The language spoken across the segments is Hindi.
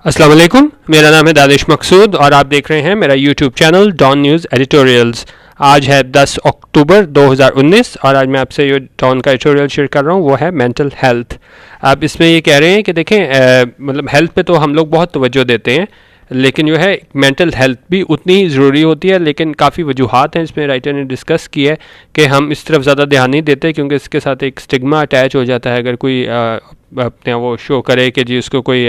अस्सलाम वालेकुम, मेरा नाम है दानिश मकसूद और आप देख रहे हैं मेरा YouTube channel Dawn news editorials. आज है 10 अक्टूबर 2019 और आज मैं आपसे जो डॉन का एडिटोरियल शेयर कर रहा हूँ वो है मेंटल हेल्थ। आप इसमें ये कह रहे हैं कि देखें मतलब हेल्थ पे तो हम लोग बहुत तवज्जो देते हैं, लेकिन जो है मेंटल हेल्थ भी उतनी ही ज़रूरी होती है। लेकिन काफ़ी वजूहात हैं इसमें राइटर ने डिस्कस की है कि हम इस तरफ ज़्यादा ध्यान नहीं देते क्योंकि इसके साथ एक स्टिग्मा अटैच हो जाता है। अगर कोई अपने वो शो करे कि जी उसको कोई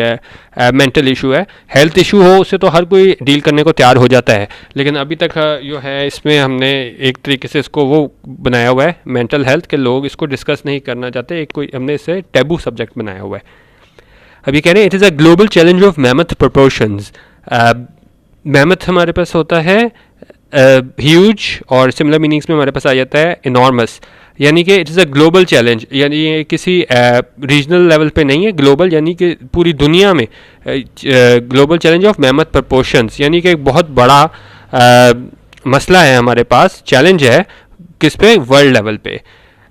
मेंटल इशू है, हेल्थ इशू हो, उससे तो हर कोई डील करने को तैयार हो जाता है। लेकिन अभी तक जो है इसमें हमने एक तरीके से इसको वो बनाया हुआ है मेंटल हेल्थ के लोग इसको डिस्कस नहीं करना चाहते, एक कोई हमने इसे टैबू सब्जेक्ट बनाया हुआ है। अभी कह रहे हैं it is a global challenge of mammoth proportions. Mammoth हमारे पास होता है ह्यूज और सिमिलर मीनिंग्स में हमारे पास आ जाता है इनॉर्मस, यानी कि it is a global challenge, यानी ये किसी रीजनल लेवल पे नहीं है, ग्लोबल यानी कि पूरी दुनिया में global challenge of mammoth proportions, यानी कि एक बहुत बड़ा मसला है हमारे पास, चैलेंज है किस पे, वर्ल्ड लेवल पे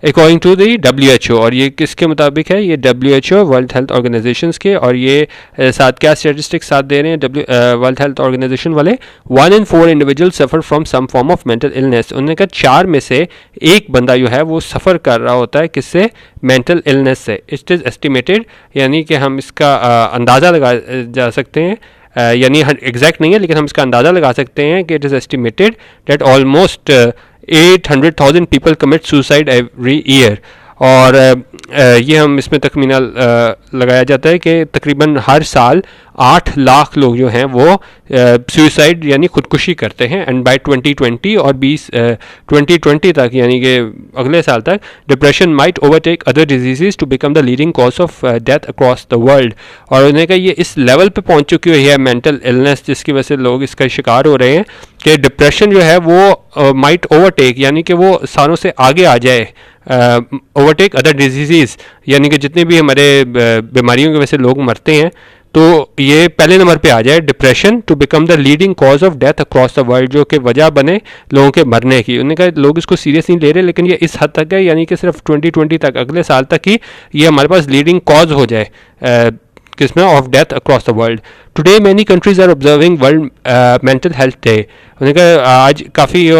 अकॉर्डिंग टू दी WHO। और ये किसके मुताबिक है, ये WHO वर्ल्ड हेल्थ ऑर्गेनाइजेशंस के, और ये साथ क्या स्टेटिस्टिक्स साथ दे रहे हैं वर्ल्ड हेल्थ ऑर्गेनाइजेशन वाले। 1 in 4 individual suffer from some form of mental illness. उन्होंने कहा 4 में से एक बंदा जो है वो सफ़र कर रहा होता है किससे, मेंटल इलनेस से। इट इज़ एस्टिमेटेड, यानी कि हम इसका अंदाज़ा लगा जा सकते हैं, यानी एग्जैक्ट नहीं है लेकिन हम इसका अंदाज़ा लगा सकते हैं कि it is estimated that almost 800,000 people commit suicide every year. और ये हम इसमें तखमीना लगाया जाता है कि तकरीबन हर साल 8 लाख लोग जो हैं वो सुसाइड यानी खुदकुशी करते हैं। एंड बाय 2020 और 2020 तक, यानी कि अगले साल तक, depression might overtake other disease to become the leading cause of death across the world. और उन्होंने कहा ये इस लेवल पे पहुंच चुकी हुई है मेंटल इलनेस, जिसकी वजह से लोग इसका शिकार हो रहे हैं कि डिप्रेशन जो है वो माइट ओवरटेक, यानी कि वो सारों से आगे आ जाए, ओवरटेक अदर डिजीज़, यानी कि जितने भी हमारे बीमारियों की वजह से लोग मरते हैं तो ये पहले नंबर पे आ जाए, depression to become the leading cause of death across the world, जो कि वजह बने लोगों के मरने की। उन्होंने कहा लोग इसको सीरियस नहीं ले रहे, लेकिन ये इस हद तक है, यानी कि सिर्फ 2020 तक, अगले साल तक ही ये हमारे पास लीडिंग कॉज हो जाए किसमें, of death across the world. Today many countries are observing world mental health day. उन्होंने कहा आज काफ़ी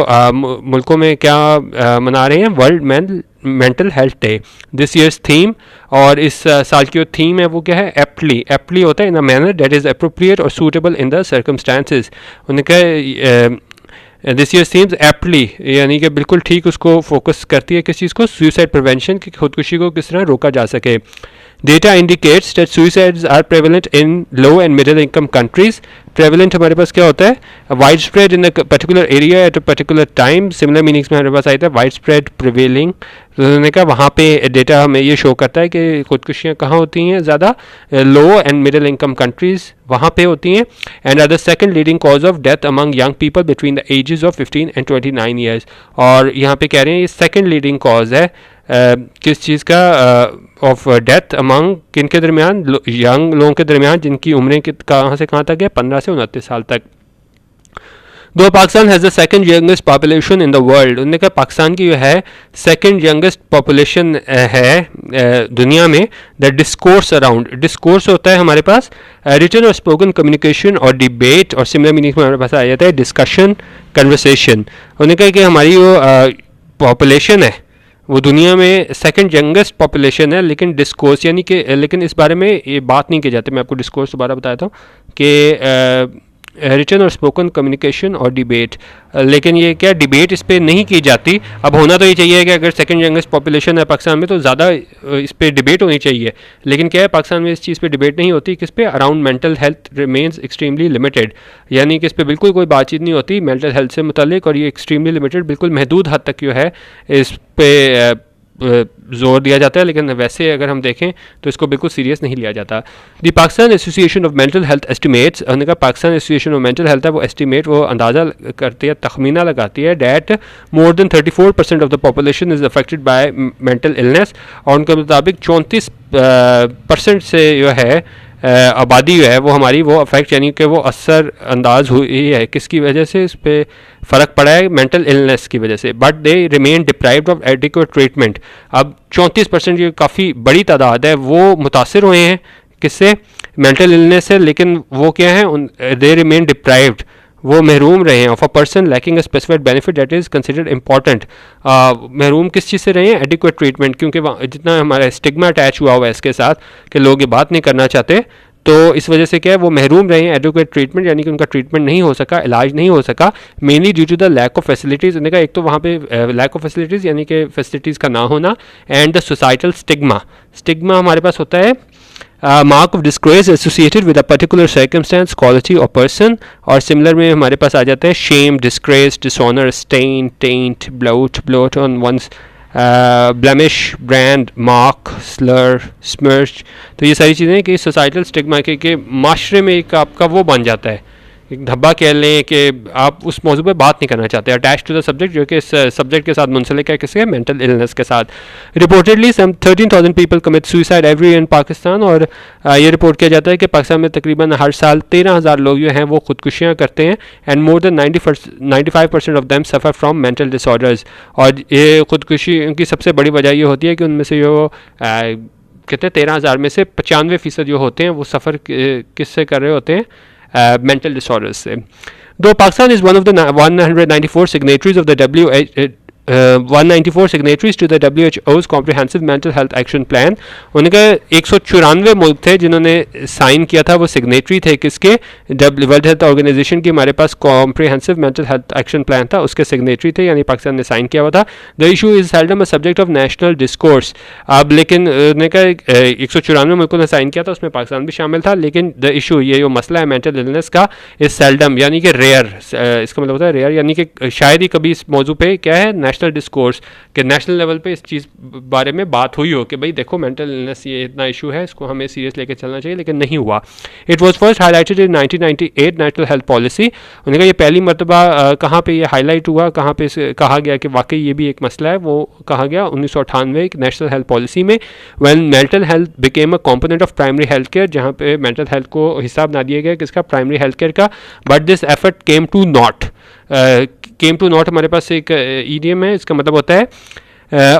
मुल्कों में क्या मना रहे हैं, world mental health day. This years theme, और इस साल की जो थीम है वो क्या है, एप्टली होता है in a manner that is appropriate और सूटेबल इन द सर्कमस्टांसेस। उन्होंने कहा दिस ईयर थीम्स एप्टली, यानी कि बिल्कुल ठीक उसको फोकस करती है किस चीज़ को, सुसाइड प्रिवेंशन की, खुदकुशी को किस तरह रोका जा सके। Data indicates that suicides are prevalent in low and middle income countries. Prevalent हमारे पास क्या होता है, widespread in a particular area at a particular time. Similar meanings में हमारे पास आता है widespread, prevailing. तो उन्होंने कहा वहाँ पे डेटा हमें ये शो करता है कि खुदकुशियाँ कहाँ होती हैं ज़्यादा, low and middle income countries वहाँ पे होती हैं। And are the second leading cause of death among young people between the ages of 15 and 29 years. और यहाँ पे कह रहे हैं ये सेकंड लीडिंग कॉज है किस चीज़ का, ऑफ डेथ अमंग किन के दरमियान, यंग लोगों के दरमियान जिनकी उम्रें कहाँ से कहाँ तक है, 15 से 29 साल तक। दो Pakistan has the second youngest population in the world. उन्होंने कहा पाकिस्तान की जो है सेकंड यंगेस्ट पॉपुलेशन है दुनिया में। द डिस्कोर्स अराउंड, डिस्कोर्स होता है हमारे पास रिटन और स्पोकन कम्युनिकेशन और डिबेट, और सिमिलर मीनिंग में हमारे पास आ जाता है डिस्कशन, कन्वर्सेशन। उन्होंने कहा कि हमारी जो पॉपुलेशन है वो दुनिया में सेकंड यंगेस्ट पॉपुलेशन है, लेकिन डिस्कोर्स यानी कि, लेकिन इस बारे में ये बात नहीं की जाती। मैं आपको डिस्कोर्स दोबारा बताता हूँ कि रिटन और स्पोकन कम्युनिकेशन और डिबेट, लेकिन ये क्या डिबेट इस पर नहीं की जाती। अब होना तो ये चाहिए कि अगर सेकंड यंगेस्ट पॉपुलेशन है पाकिस्तान में तो ज़्यादा इस पर डिबेट होनी चाहिए, लेकिन क्या है पाकिस्तान में इस चीज़ पे डिबेट नहीं होती। किस पे, around mental health remains extremely limited, यानी कि इस पर बिल्कुल कोई बातचीत नहीं होती मेंटल हेल्थ से मुतालिक, और ये एक्सट्रीमली लिमिटेड, बिल्कुल महदूद हद तक जो है इस पे जोर दिया जाता है, लेकिन वैसे अगर हम देखें तो इसको बिल्कुल सीरियस नहीं लिया जाता। The Pakistan association of mental health estimates, उन्होंने कहा Pakistan association of mental health है वो एस्टिमेट, वो अंदाज़ा करती है, तखमीना लगाती है that more than 34% of the population is affected by mental illness. और उनके मुताबिक 34% से जो है आबादी जो है वो हमारी वो अफेक्ट, यानी कि वो असर अंदाज हुई है किसकी वजह से, इस पर फ़र्क पड़ा है मेंटल इलनेस की वजह से। But they remain deprived of adequate treatment. अब 34% ये काफ़ी बड़ी तादाद है, वो मुतासर हुए हैं किससे, मेंटल इलनेस से, लेकिन वो क्या है, दे रिमेन डिप्राइव्ड, वो महरूम रहे हैं of a person lacking a specified benefit that is considered important. महरूम किस चीज़ से रहे हैं, एडिक्वेट ट्रीटमेंट, क्योंकि जितना हमारा स्टिग्मा अटैच हुआ है इसके साथ कि लोग ये बात नहीं करना चाहते, तो इस वजह से क्या है वो महरूम रहे हैं एडुकेट ट्रीटमेंट, यानी कि उनका ट्रीटमेंट नहीं हो सका, इलाज नहीं हो सका, mainly due to the lack of facilities. उन्होंने कहा एक तो वहाँ पे लैक ऑफ फैसिलिटीज़ यानी कि फैसिलिटीज़ का ना होना, and the societal stigma. Stigma हमारे पास होता है mark of disgrace associated with a particular circumstance, quality और पर्सन, और सिमिलर में हमारे पास आ जाता है shame, disgrace, dishonour, stain, taint, blot on one's, blemish, brand, mark, slur, smirch. तो ये सारी चीज़ें कि सोसाइटल स्टिग्मा के माशरे में एक आपका वो बन जाता है, एक धब्बा कह लें कि आप उस मौजू पे बात नहीं करना चाहते, अटैच टू द सब्जेक्ट, जो कि इस सब्जेक्ट के साथ मुंसलिक है, किसके, मेंटल इलनेस के साथ। Reportedly some 13,000 people commit suicide every year in Pakistan, और ये रिपोर्ट किया जाता है कि पाकिस्तान में तकरीबन हर साल 13,000 लोग जो हैं वो खुदकुशियाँ करते हैं, and more than 95% of them suffer from mental disorders. और ये खुदकुशी की सबसे बड़ी वजह ये होती है कि उनमें से जो कहते हैं 13,000 में से 95% जो होते हैं वो सफ़र किससे कर रहे होते हैं, mental disorders से। Though Pakistan is one of the 194 signatories of the 194 signatories to the WHO's comprehensive mental health action plan, उनके 194 मुल्क थे जिन्होंने साइन किया था, वो सिग्नेटरी थे किसके, वर्ल्ड हेल्थ ऑर्गेनाइजेशन की हमारे पास comprehensive mental health action plan था, उसके सिग्नेटरी थे, यानी पाकिस्तान ने साइन किया हुआ था। The issue is seldom a subject of national discourse. अब लेकिन उन्होंने कहा 194 मुल्कों ने साइन किया था, उसमें पाकिस्तान भी शामिल था, लेकिन द इशू ये जो मसला है मेंटल इलनेस का, इज सेल्डम यानी कि रेयर, इसका मतलब होता है रेयर, यानी कि शायद ही कभी इस मौजू पे क्या है नेशनल डिस्कोर्स के नेशनल लेवल पे इस चीज़ बारे में बात हुई हो कि भाई देखो मेंटल इलनेस ये इतना इशू है, इसको हमें सीरियस लेके चलना चाहिए, लेकिन नहीं हुआ। It was first highlighted in 1998 national health policy. उन्होंने कहा ये पहली मरतबा कहाँ पे ये हाईलाइट हुआ, कहाँ पे कहा गया कि वाकई ये भी एक मसला है, वो कहा गया 1998 नेशनल हेल्थ पॉलिसी में, when mental health became a component of primary health care, जहाँ पे मेंटल हेल्थ को हिस्सा बना दिया गया किसका, प्राइमरी हेल्थ केयर का। But this effort came to not हमारे पास एक ईडियम है, इसका मतलब होता है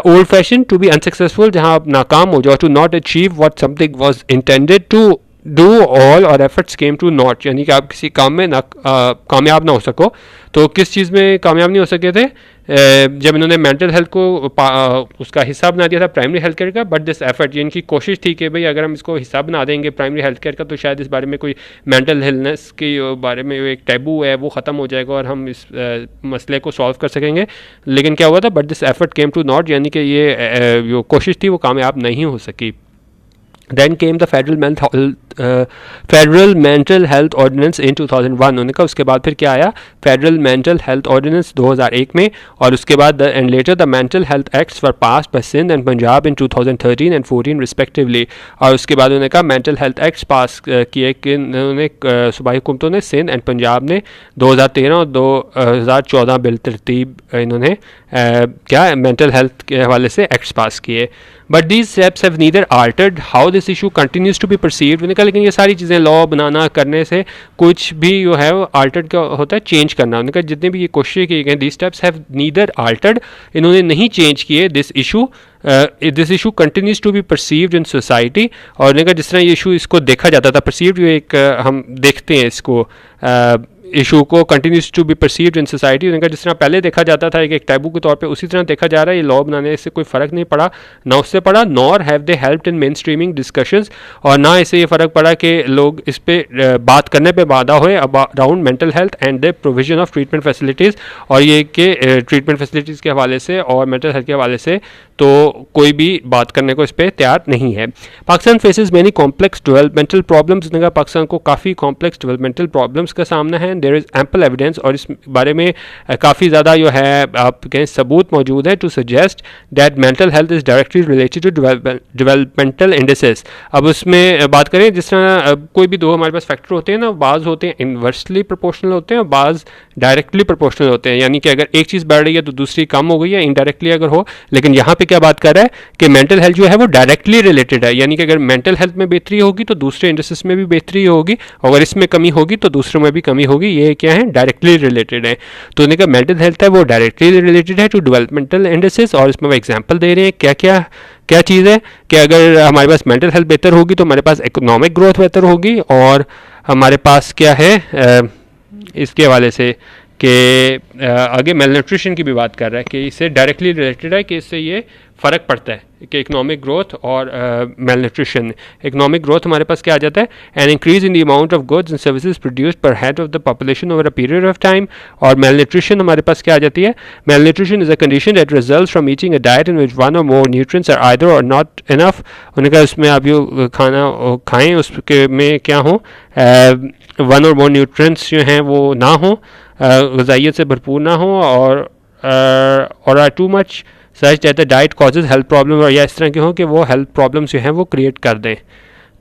old fashion, to be unsuccessful, जहाँ आप नाकाम हो जाओ, to not achieve what something was intended to do, all our efforts came to not, यानी कि आप किसी काम में कामयाब ना हो सको। तो किस चीज़ में कामयाब नहीं हो सके थे, जब इन्होंने मेंटल हेल्थ को उसका हिस्सा बना दिया था प्राइमरी हेल्थ केयर का। बट दिस एफर्ट, ये इनकी कोशिश थी कि भाई अगर हम इसको हिस्सा बना देंगे प्राइमरी हेल्थ केयर का, तो शायद इस बारे में कोई मेंटल इलनेस के बारे में एक टैबू है वो ख़त्म हो जाएगा और हम इस मसले को सॉल्व कर सकेंगे। लेकिन क्या हुआ था, but this effort came to not, यानी कि ये जो कोशिश थी वो कामयाब नहीं हो सकी। Then came the Federal Mental Health Ordinance in 2001। उन्होंने कहा उसके बाद फिर क्या आया, Federal Mental Health Ordinance 2001 में, और उसके बाद and later the Mental Health Acts were passed by Sindh and Punjab in 2013 and 14 respectively। और उसके बाद उन्होंने कहा Mental Health Acts पास किए कि उन्होंने सूबाई हुकूमतों ने, सिंध एंड पंजाब ने 2013 और 2014 बिल तरतीब इन्होंने क्या मेंटल हेल्थ के हवाले से एक्ट्स पास किए। But these steps have neither altered how this issue continues to be perceived. उन्होंने कहा लेकिन ये सारी चीज़ें लॉ बनाना करने से कुछ भी जो है वो आल्टर्ड क्या होता है, चेंज करना। उन्होंने कहा जितने भी ये कोशिशें की गई, these steps have neither altered, इन्होंने नहीं चेंज किए this issue continues to be perceived in society. और उन्होंने कहा जिस तरह ये इशू इसको देखा जाता था, परसीव्ड जो एक हम देखते हैं इसको इशू को, continues to be perceived in society. उन्होंने कहा जिस तरह पहले देखा जाता था एक टैबू के तौर पे, उसी तरह देखा जा रहा है। ये लॉ बनाने से कोई फ़र्क नहीं पड़ा, ना उससे पड़ा, nor have they helped in main streaming discussions, और ना इससे ये फ़र्क पड़ा कि लोग इस पर बात करने पे बाधा हुए around mental health and the provision of treatment facilities. और ये कि ट्रीटमेंट फैसिलिटीज़ के हवाले से और मेंटल हेल्थ के हवाले से तो कोई भी बात करने को इस पर तैयार नहीं है। Pakistan faces many complex developmental problems. उन्होंने कहा पाकिस्तान को काफ़ी कॉम्प्लेक्स डेवलपमेंटल प्रॉब्लम्स का सामना है। देयर इज़ एम्पल एविडेंस, और इस बारे में काफ़ी ज़्यादा जो है आप कहें सबूत मौजूद है, to suggest that mental health is directly related to developmental indices. अब उसमें बात करें जिस तरह कोई भी दो हमारे पास फैक्टर होते हैं ना, बाज़ होते हैं इन्वर्सली प्रोपोर्शनल होते हैं और बाज़ डायरेक्टली प्रोपोर्शनल होते हैं, यानी कि अगर एक चीज़ बढ़ रही है तो दूसरी कम हो गई है इनडायरेक्टली अगर हो। लेकिन यहाँ पे क्या बात कर रहा है कि मेंटल हेल्थ जो है वो डायरेक्टली रिलेटेड है, यानी कि अगर मेंटल हेल्थ में बेहतरी होगी तो दूसरे इंडस्ट्रीज में भी बेहतरी होगी, अगर इसमें कमी होगी तो दूसरों में भी कमी होगी। ये क्या है, डायरेक्टली रिलेटेड है। तो उन्होंने कहा मेंटल हेल्थ है वो डायरेक्टली रिलेटेड है टू डेवलपमेंटल इंडेक्सेस, और इसमें वो एग्जांपल दे रहे हैं क्या क्या क्या चीज़ है कि अगर हमारे पास मेंटल हेल्थ बेहतर होगी तो हमारे पास इकोनॉमिक ग्रोथ बेहतर होगी, और हमारे पास क्या है इसके हवाले से कि आगे मेल न्यूट्रिशन की भी बात कर रहा है कि इससे डायरेक्टली रिलेटेड है कि इससे ये फ़र्क पड़ता है कि इकोनॉमिक ग्रोथ और मेल न्यूट्रिशन। इकोनॉमिक ग्रोथ हमारे पास क्या आ जाता है, an increase in the amount of goods and services produced per head of the population over a period of time, और मेल न्यूट्रिशन हमारे पास क्या आ जाती है, malnutrition is a condition that results from eating a diet in which one or more nutrients are either or not enough. उन्होंने कहा उसमें आप जो खाना खाएँ उसके में क्या हो, वन और मोर न्यूट्रिएंट्स जो हैं वो ना हो, ग़िज़ाइयत से भरपूर ना हो, और are too much such that the diet causes health problem, और या इस तरह के हों कि वो हेल्थ प्रॉब्लम्स जो हैं वो क्रिएट कर दें।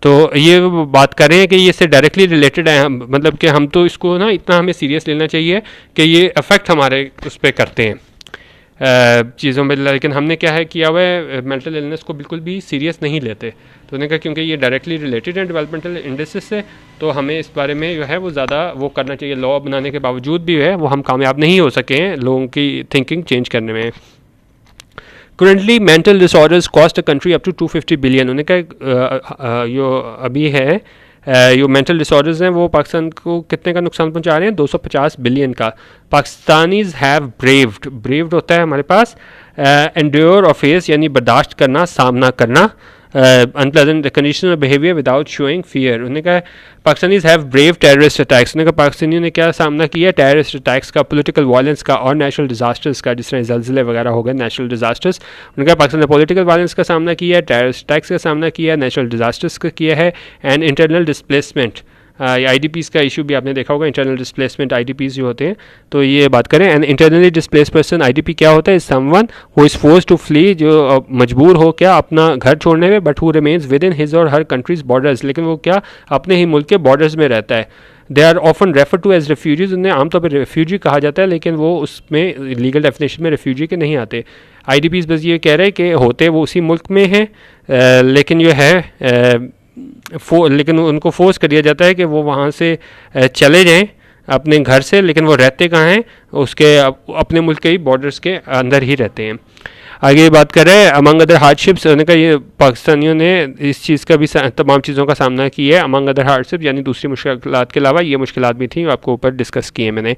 तो ये बात कर रहे हैं कि ये इससे डायरेक्टली रिलेटेड है, मतलब कि हम तो इसको ना इतना हमें सीरियस लेना चाहिए कि ये अफेक्ट हमारे उस पर करते हैं चीज़ों में, लेकिन हमने क्या है किया हुआ है, मेंटल इलनेस को बिल्कुल भी सीरियस नहीं लेते। तो उन्होंने कहा क्योंकि ये डायरेक्टली रिलेटेड है डेवलपमेंटल इंडेक्सेस से, तो हमें इस बारे में जो है वो ज़्यादा वो करना चाहिए। लॉ बनाने के बावजूद भी है वो हम कामयाब नहीं हो सके हैं लोगों की थिंकिंग चेंज करने में। Currently, mental disorders cost a country up to 250 billion. उन्होंने कहा जो अभी है जो मेंटल डिसऑर्डर्स हैं वो पाकिस्तान को कितने का नुकसान पहुंचा रहे हैं, 250 बिलियन का। पाकिस्तानीज हैव ब्रेव्ड होता है हमारे पास एंड्योर और फेस यानी बर्दाश्त करना, सामना करना अनप्लेजेंट कंडीशन और बिहेवियर विदाउट शोइंग फियर। उन्होंने कहा Pakistanis have brave terrorist attacks. उन्होंने कहा पाकिस्तानियों ने क्या सामना किया, टेररिस्ट अटैक्स का, पॉलिटिकल वायलेंस का और नेशनल डिजास्टर्स का, जिस तरह ज़लज़ले वगैरह हो गए नेशनल डिजास्टर्स। उन्होंने कहा पाकिस्तान ने पॉलिटिकल वायलेंस का सामना किया है, टेररिस्ट अटैक्स का सामना किया है, नेशनल डिजास्टर्स का किया है, एंड इंटरनल डिस्प्लेसमेंट। IDPs का इशू भी आपने देखा होगा, इंटरनल डिस्प्लेसमेंट IDPs जो होते हैं। तो ये बात करें, and internally displace person IDP क्या होता है, someone who is force to flee, जो मजबूर हो क्या अपना घर छोड़ने में, but who remains within his or her countries borders, लेकिन वो क्या अपने ही मुल्क के बॉर्डर्स में रहता है। They are often refer to as refugees, उन्हें आमतौर पर रेफ्यूजी कहा जाता है, लेकिन वो उसमें लीगल डेफिनेशन में रेफ्यूजी के नहीं आते। IDPs बस ये कह रहे हैं कि होते वो उसी मुल्क में हैं, लेकिन जो है लेकिन उनको फोर्स कर दिया जाता है कि वो वहाँ से चले जाएं अपने घर से, लेकिन वो रहते कहाँ हैं, उसके अपने मुल्क के ही बॉर्डर्स के अंदर ही रहते हैं। आगे बात कर रहे हैं अमंग अदर हार्डशिप्स। उन्होंने कहा ये पाकिस्तानियों ने इस चीज़ का भी तमाम चीज़ों का सामना किया है, अमंग अदर हार्डशिप यानी दूसरी मुश्किलात के अलावा ये मुश्किलात भी थी, आपको ऊपर डिस्कस किए मैंने।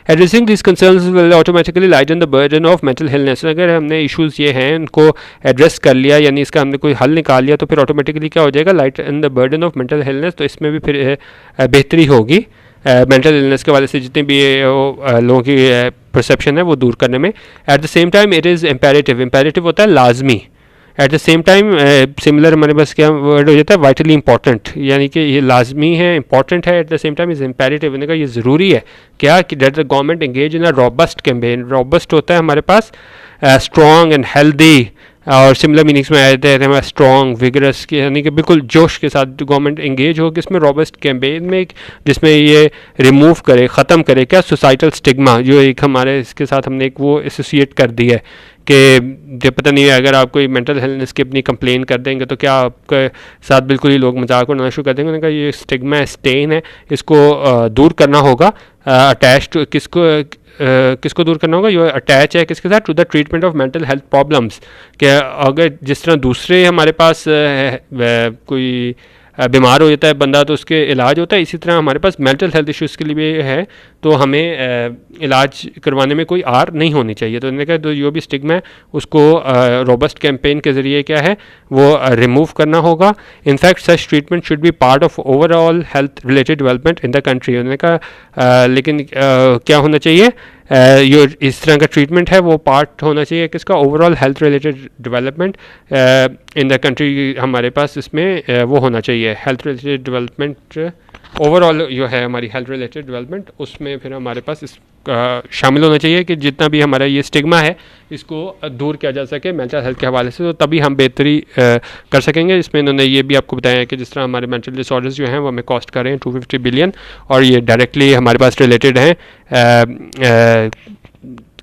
Addressing this concerns will automatically lighten the burden of mental healthness. अगर हमने इशूज़ ये हैं उनको एड्रेस कर लिया, यानी इसका हमने कोई हल निकाल लिया, तो फिर ऑटोमेटिकली क्या हो जाएगा, लाइटन द बर्डन ऑफ मेंटल हेल्थनेस। तो इसमें भी फिर बेहतरी होगी मेंटल इलनेस के वाले से, जितने भी लोगों की परसेप्शन है वो दूर करने में। At the same time it is imperative होता है लाजमी। At the same time similar हमारे पास क्या वर्ड हो जाता है, वाइटली इंपॉर्टेंट, यानी कि ये लाजमी है, इंपॉर्टेंट है, at the same time is imperative. उन्होंने कहा ये ज़रूरी है क्या कि that the government engage in a robust campaign. Robust होता है हमारे पास स्ट्रॉन्ग एंड हेल्दी, और सिमिलर मीनिंग्स में आए थे स्ट्रॉन्ग, विगरस, यानी कि बिल्कुल जोश के साथ गवर्नमेंट एंगेज हो किसमें, रॉबस्ट कैंपेन में, जिसमें ये रिमूव करे, ख़त्म करे क्या सोसाइटल स्टिग्मा, जो एक हमारे इसके साथ हमने एक वो एसोसिएट कर दी है कि जब पता नहीं है अगर आप कोई मेंटल हेल्थनेस की अपनी कंप्लेन कर देंगे तो क्या आपके साथ बिल्कुल ही लोग मजाक उड़ाना शुरू कर देंगे। उन्होंने कहा ये स्टिग्मा स्टेन है, इसको दूर करना होगा। अटैच टू किसको दूर करना होगा, जो अटैच है किसके साथ, to the treatment of mental health problems. कि अगर जिस तरह दूसरे हमारे पास कोई बीमार हो जाता है बंदा तो उसके इलाज होता है, इसी तरह हमारे पास मेंटल हेल्थ इश्यूज़ के लिए भी है, तो हमें इलाज करवाने में कोई आर नहीं होनी चाहिए। तो उन्होंने कहा तो जो भी स्टिग्मा है उसको रोबस्ट कैंपेन के ज़रिए क्या है वो रिमूव करना होगा। In fact such treatment should be part of overall health related development in the country. उन्होंने कहा लेकिन क्या होना चाहिए, जो इस तरह का ट्रीटमेंट है वो पार्ट होना चाहिए किसका, overall health related development in the country. हमारे पास इसमें वो होना चाहिए हेल्थ रिलेटेड डेवलपमेंट, ओवरऑल जो है हमारी हेल्थ रिलेटेड डेवलपमेंट, उसमें फिर हमारे पास इस शामिल होना चाहिए कि जितना भी हमारा ये स्टिग्मा है इसको दूर किया जा सके मेंटल हेल्थ के हवाले से, तो तभी हम बेहतरी कर सकेंगे। इसमें इन्होंने ये भी आपको बताया कि जिस तरह हमारे मेंटल डिसऑर्डर्स जो हैं वो हमें कॉस्ट कर रहे हैं 250 बिलियन, और ये डायरेक्टली हमारे पास रिलेटेड हैं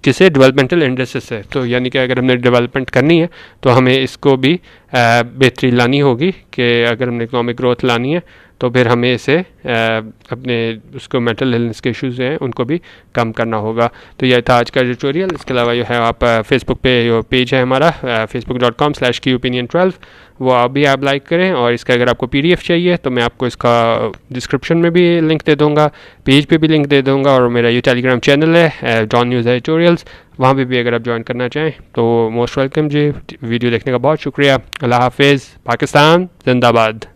किसे, डेवलपमेंटल इंडेक्सेस से। तो यानी कि अगर हमने डेवलपमेंट करनी है तो हमें इसको भी बेहतरी लानी होगी कि अगर हमने इकनॉमिक ग्रोथ लानी है तो फिर हमें इसे अपने उसको मेंटल हेल्थ के इश्यूज़ हैं उनको भी कम करना होगा। तो यह था आज का एडिटोरियल। इसके अलावा जो है आप फेसबुक पे जो पेज है हमारा facebook.com/keyopinion12 वो आप लाइक करें। और इसका अगर आपको PDF चाहिए तो मैं आपको इसका डिस्क्रिप्शन में भी लिंक दे दूँगा, पेज पे भी लिंक दे दूँगा। और मेरा ये टेलीग्राम चैनल है डॉन न्यूज़ एडिटोरियल्स, वहाँ पे भी अगर आप ज्वाइन करना चाहें तो मोस्ट वेलकम जी। वीडियो देखने का बहुत शुक्रिया। अल्लाह हाफिज़। पाकिस्तान जिंदाबाद।